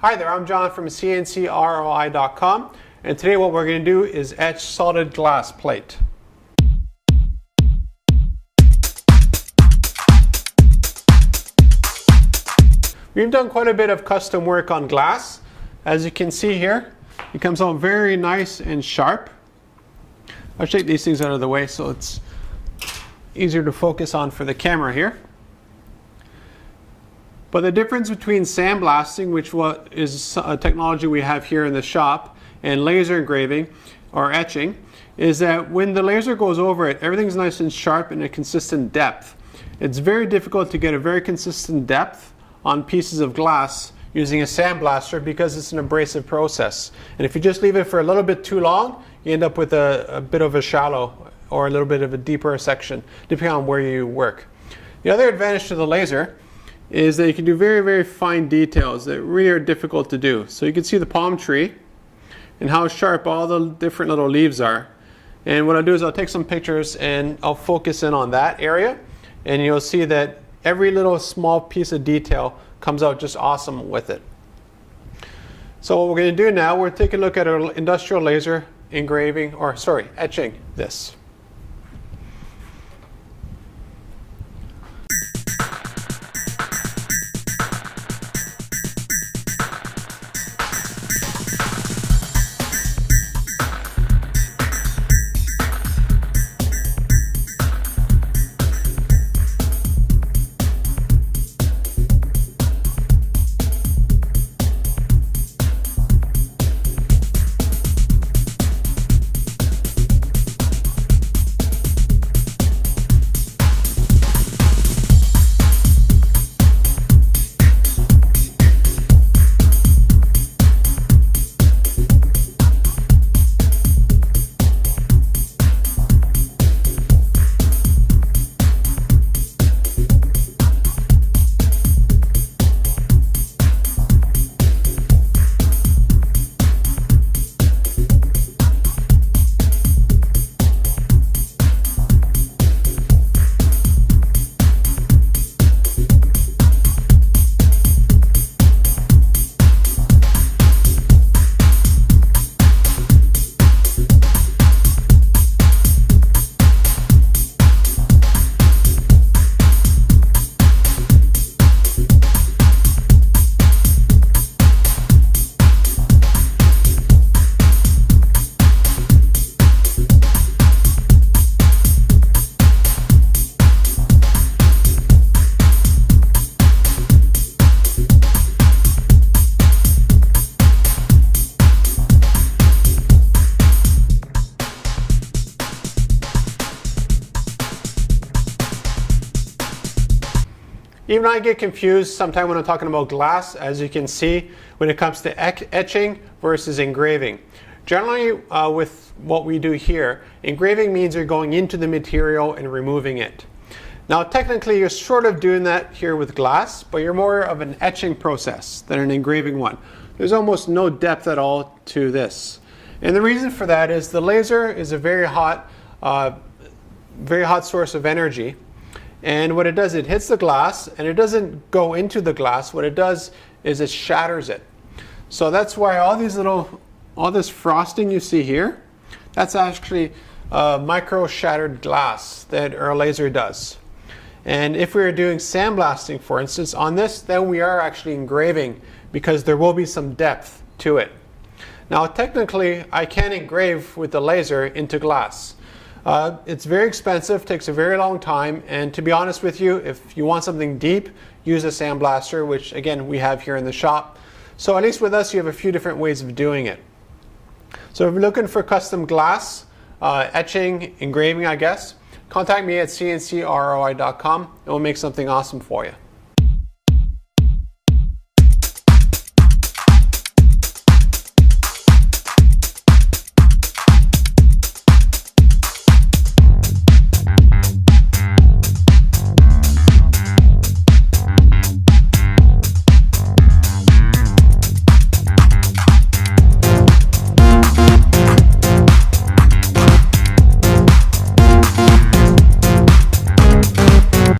Hi there, I'm John from CNCKing.com, and today what we're going to do is etch solid glass plate. We've done quite a bit of custom work on glass. As you can see here, it comes out very nice and sharp. I'll take these things out of the way so it's easier to focus on for the camera here. But the difference between sandblasting, which is a technology we have here in the shop, and laser engraving or etching, is that when the laser goes over it, everything's nice and sharp and a consistent depth. It's very difficult to get a very consistent depth on pieces of glass using a sandblaster because it's an abrasive process. And if you just leave it for a little bit too long, you end up with a bit of a shallow or a little bit of a deeper section, depending on where you work. The other advantage to the laser is that you can do very, very fine details that really are difficult to do. So you can see the palm tree and how sharp all the different little leaves are. And what I'll do is I'll take some pictures and I'll focus in on that area, and you'll see that every little small piece of detail comes out just awesome with it. So what we're going to do now, we're taking a look at our industrial laser engraving, or sorry, etching this. Even I get confused sometimes when I'm talking about glass, as you can see, when it comes to etching versus engraving. Generally, with what we do here, engraving means you're going into the material and removing it. Now, technically, you're sort of doing that here with glass, but you're more of an etching process than an engraving one. There's almost no depth at all to this. And the reason for that is the laser is a very hot source of energy. And what it does, it hits the glass, and it doesn't go into the glass. What it does is it shatters it. So that's why all this frosting you see here, that's actually micro-shattered glass that our laser does. And if we were doing sandblasting, for instance, on this, then we are actually engraving because there will be some depth to it. Now, technically, I can engrave with the laser into glass. It's very expensive, takes a very long time, and to be honest with you, if you want something deep, use a sandblaster, which again we have here in the shop. So at least with us you have a few different ways of doing it. So if you're looking for custom glass, etching, engraving I guess, contact me at CNCKing.com and we'll make something awesome for you.